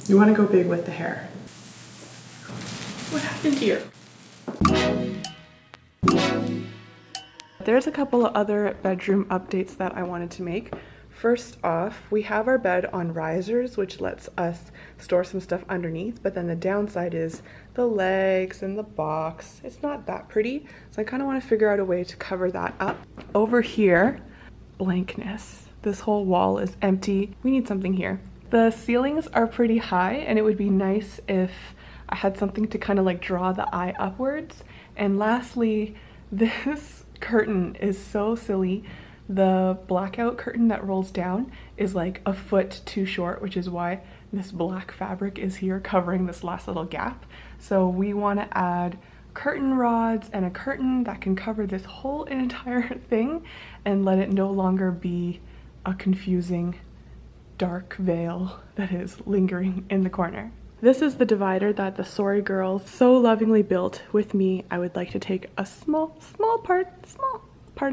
You want to go big with the hair. What happened here? There's a couple of other bedroom updates that I wanted to make. First off, we have our bed on risers, which lets us store some stuff underneath, but then the downside is the legs and the box. It's not that pretty, so I kind of want to figure out a way to cover that up. Over here, blankness. This whole wall is empty. We need something here. The ceilings are pretty high, and it would be nice if I had something to kind of like draw the eye upwards. And lastly, this curtain is so silly. The blackout curtain that rolls down is like a foot too short, which is why this black fabric is here covering this last little gap. So we want to add curtain rods and a curtain that can cover this whole entire thing and let it no longer be a confusing dark veil that is lingering in the corner. This is the divider that the Sorry Girls so lovingly built with me. I would like to take a small part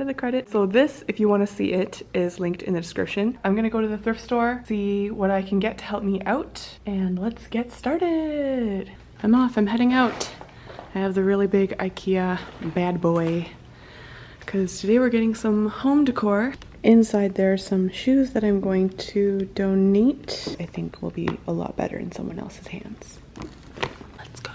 of the credit. So this, if you want to see it, is linked in the description. I'm gonna go to the thrift store, see what I can get to help me out, and let's get started. I'm off, I'm heading out. I have the really big IKEA bad boy, because today we're getting some home decor. Inside there are some shoes that I'm going to donate. I think will be a lot better in someone else's hands. Let's go.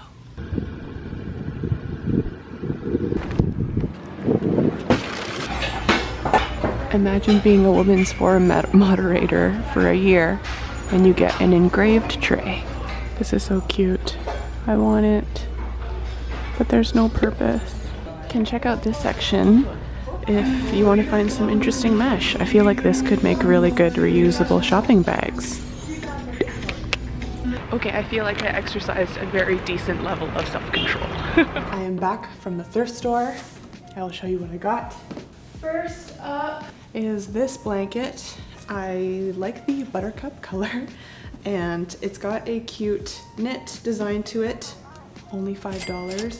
Imagine being a women's forum moderator for a year and you get an engraved tray. This is so cute. I want it, but there's no purpose. You can check out this section if you want to find some interesting mesh. I feel like this could make really good reusable shopping bags. Okay, I feel like I exercised a very decent level of self-control. I am back from the thrift store. I will show you what I got. First up is this blanket. I like the buttercup color and it's got a cute knit design to it. Only $5.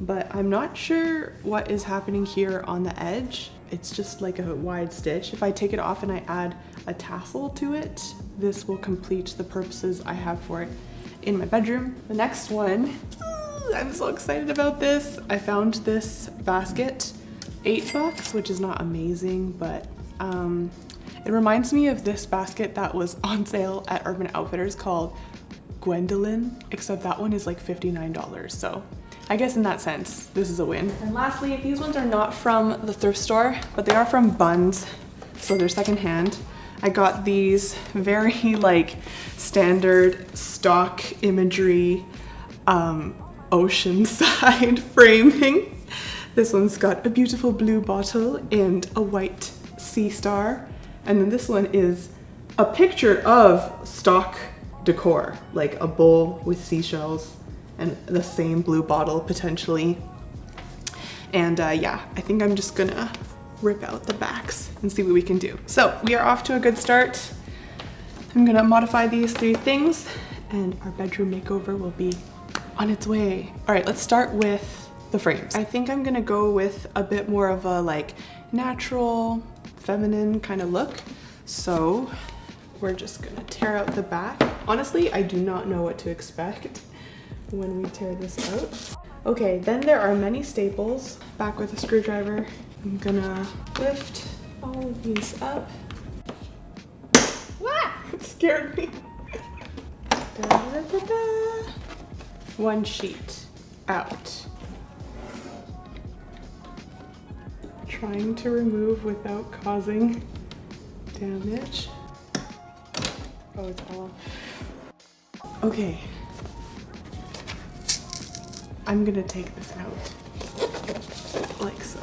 But I'm not sure what is happening here on the edge. It's just like a wide stitch. If I take it off and I add a tassel to it, this will complete the purposes I have for it in my bedroom. The next one, I'm so excited about this. I found this basket, $8, which is not amazing, but it reminds me of this basket that was on sale at Urban Outfitters called Gwendolyn, except that one is like $59. So I guess in that sense, this is a win. And lastly, these ones are not from the thrift store, but they are from Buns, so they're secondhand. I got these very like standard stock imagery oceanside framing. This one's got a beautiful blue bottle and a white sea star. And then this one is a picture of stock decor, like a bowl with seashells and the same blue bottle potentially. And yeah, I think I'm just gonna rip out the backs and see what we can do. So we are off to a good start. I'm gonna modify these 3 things and our bedroom makeover will be on its way. All right, let's start with the frames. I think I'm gonna go with a bit more of a like natural, feminine kind of look. So we're just gonna tear out the back. Honestly, I do not know what to expect when we tear this out. Okay, then there are many staples. Back with a screwdriver. I'm gonna lift all of these up. Ah, it scared me. Da, da, da, da. One sheet out. Trying to remove without causing damage. Oh, it's all. Okay. I'm gonna take this out, like so.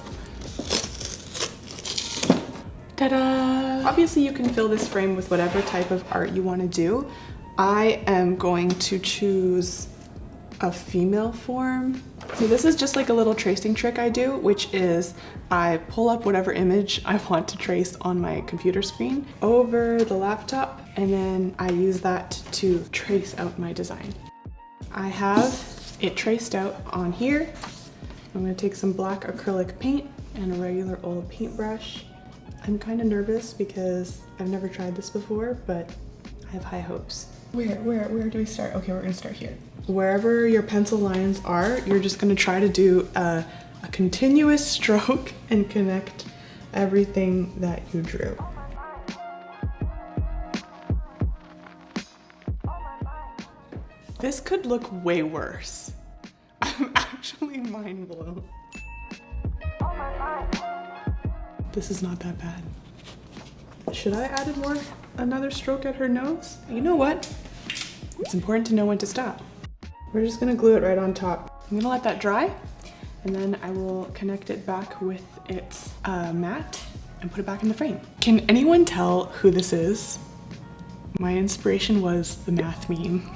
Ta-da! Obviously you can fill this frame with whatever type of art you want to do. I am going to choose a female form. So this is just like a little tracing trick I do, which is I pull up whatever image I want to trace on my computer screen over the laptop, and then I use that to trace out my design. I have it traced out on here. I'm gonna take some black acrylic paint and a regular old paintbrush. I'm kind of nervous because I've never tried this before, but I have high hopes. Where do we start? Okay, we're gonna start here. Wherever your pencil lines are, you're just gonna try to do a continuous stroke and connect everything that you drew. This could look way worse. I'm actually mind blown. This is not that bad. Should I add another stroke at her nose? You know what? It's important to know when to stop. We're just gonna glue it right on top. I'm gonna let that dry, and then I will connect it back with its mat and put it back in the frame. Can anyone tell who this is? My inspiration was the math meme.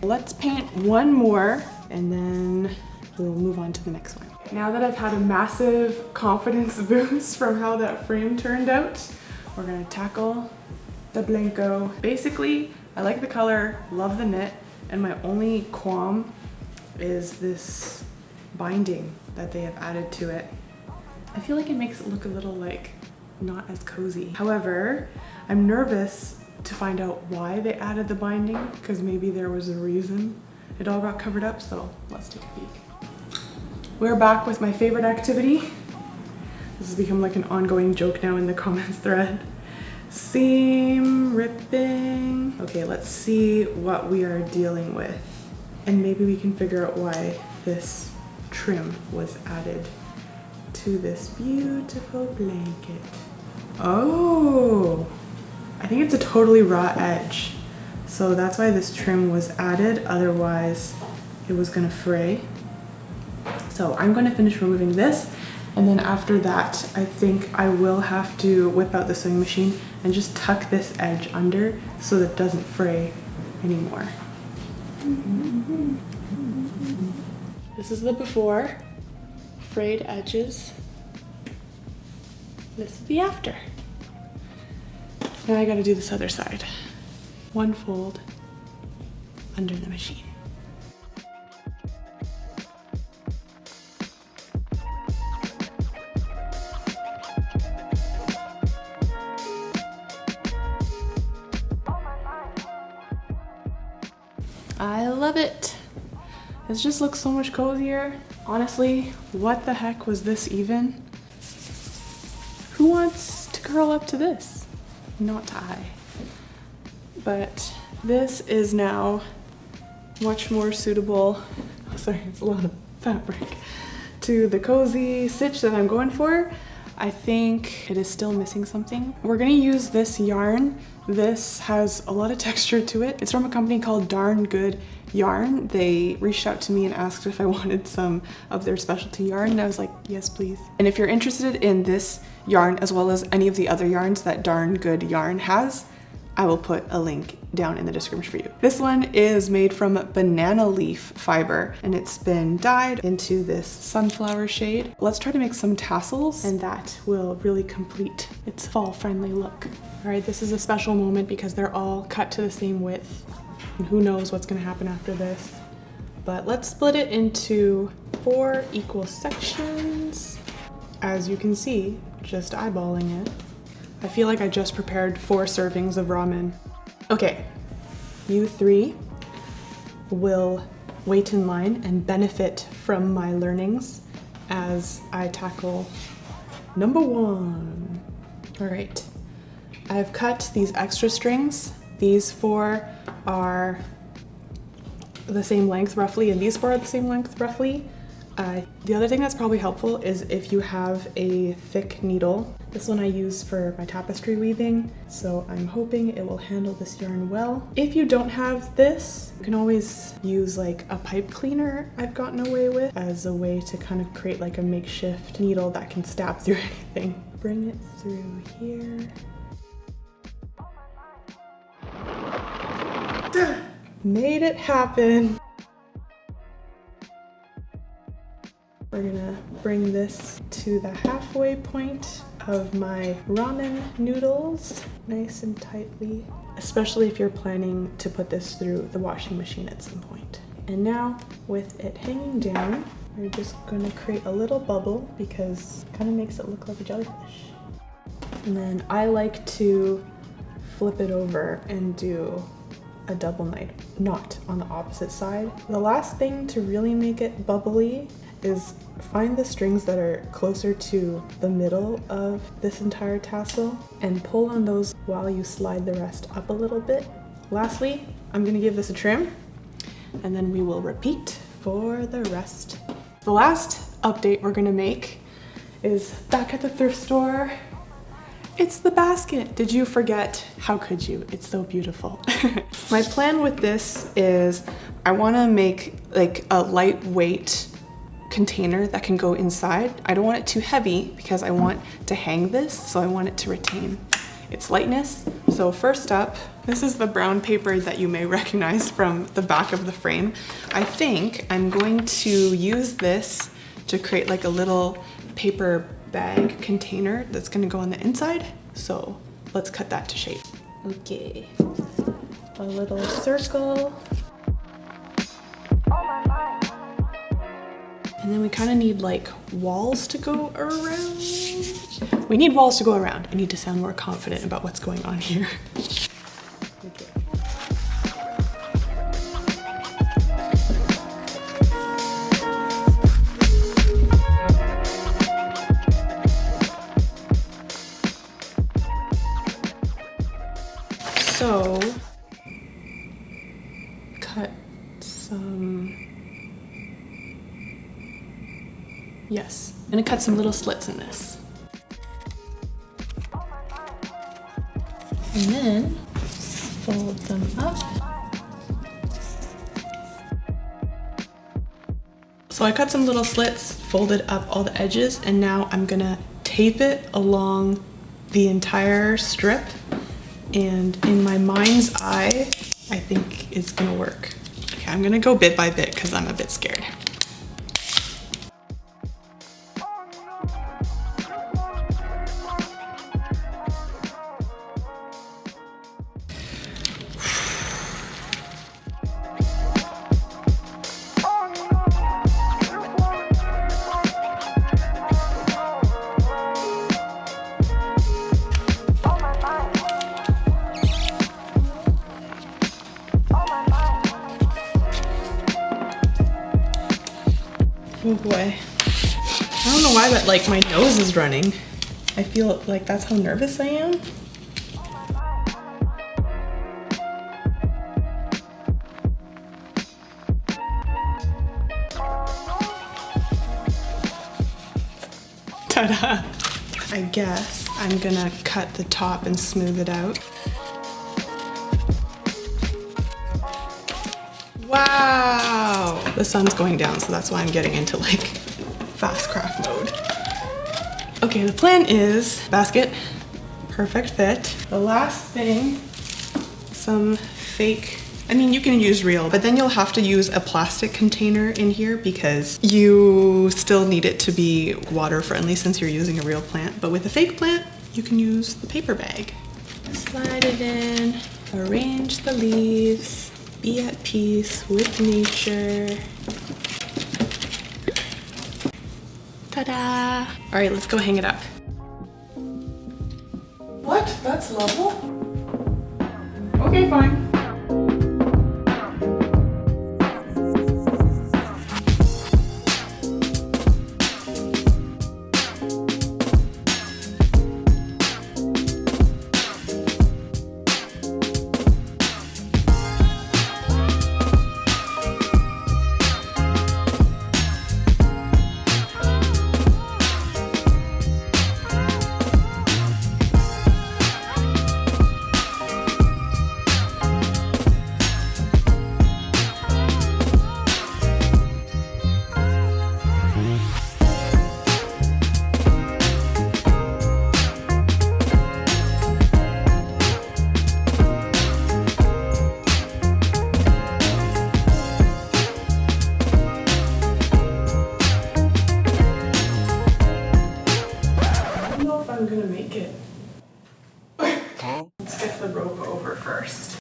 Let's paint one more, and then we'll move on to the next one. Now that I've had a massive confidence boost from how that frame turned out, we're gonna tackle the Blenko. Basically, I like the color, love the knit, and my only qualm is this binding that they have added to it. I feel like it makes it look a little like not as cozy. However, I'm nervous to find out why they added the binding, because maybe there was a reason it all got covered up, so let's take a peek. We're back with my favorite activity. This has become like an ongoing joke now in the comments thread. Seam ripping. Okay, let's see what we are dealing with. And maybe we can figure out why this trim was added to this beautiful blanket. Oh, I think it's a totally raw edge. So that's why this trim was added, otherwise it was gonna fray. So I'm gonna finish removing this, and then after that, I think I will have to whip out the sewing machine and just tuck this edge under so that it doesn't fray anymore. This is the before, frayed edges. This is the after. Now I gotta do this other side. One fold under the machine. I love it. This just looks so much cozier. Honestly, what the heck was this even? Who wants to curl up to this? Not I. But this is now much more suitable, oh, sorry, it's a lot of fabric, to the cozy stitch that I'm going for. I think it is still missing something. We're gonna use this yarn. This has a lot of texture to it. It's from a company called Darn Good Yarn. They reached out to me and asked if I wanted some of their specialty yarn, and I was like, yes, please. And if you're interested in this yarn, as well as any of the other yarns that Darn Good Yarn has, I will put a link down in the description for you. This one is made from banana leaf fiber, and it's been dyed into this sunflower shade. Let's try to make some tassels, and that will really complete its fall-friendly look. All right, this is a special moment because they're all cut to the same width, and who knows what's gonna happen after this. But let's split it into 4 equal sections. As you can see, just eyeballing it, I feel like I just prepared 4 servings of ramen. Okay, you 3 will wait in line and benefit from my learnings as I tackle number 1. All right, I've cut these extra strings. These 4 are the same length roughly, and these 4 are the same length roughly. The other thing that's probably helpful is if you have a thick needle. This one I use for my tapestry weaving, so I'm hoping it will handle this yarn well. If you don't have this, you can always use like a pipe cleaner I've gotten away with as a way to kind of create like a makeshift needle that can stab through anything. Bring it through here. Made it happen. We're gonna bring this to the halfway point of my ramen noodles, nice and tightly, especially if you're planning to put this through the washing machine at some point. And now, with it hanging down, we're just gonna create a little bubble because it kind of makes it look like a jellyfish. And then I like to flip it over and do a double knot on the opposite side. The last thing to really make it bubbly is find the strings that are closer to the middle of this entire tassel and pull on those while you slide the rest up a little bit. Lastly, I'm gonna give this a trim and then we will repeat for the rest. The last update we're gonna make is back at the thrift store. It's the basket. Did you forget? How could you? It's so beautiful. My plan with this is I wanna make like a lightweight container that can go inside. I don't want it too heavy because I want to hang this, so I want it to retain its lightness. So first up, this is the brown paper that you may recognize from the back of the frame. I think I'm going to use this to create like a little paper bag container that's gonna go on the inside. So let's cut that to shape. Okay, a little circle. And then we kind of need like walls to go around. We need walls to go around. I need to sound more confident about what's going on here. Okay. So, cut some, yes, I'm gonna cut some little slits in this. And then fold them up. So I cut some little slits, folded up all the edges, and now I'm gonna tape it along the entire strip. And in my mind's eye, I think it's gonna work. Okay, I'm gonna go bit by bit because I'm a bit scared. Oh boy. I don't know why, but like my nose is running. I feel like that's how nervous I am. Ta-da! I guess I'm gonna cut the top and smooth it out. Wow! The sun's going down, so that's why I'm getting into like fast craft mode. Okay, the plan is basket, perfect fit. The last thing, some fake, I mean, you can use real, but then you'll have to use a plastic container in here because you still need it to be water friendly since you're using a real plant. But with a fake plant, you can use the paper bag. Slide it in, arrange the leaves. Be at peace with nature. Ta-da! All right, let's go hang it up. What? That's level? Okay, fine. I'm gonna make it. Let's get the rope over first.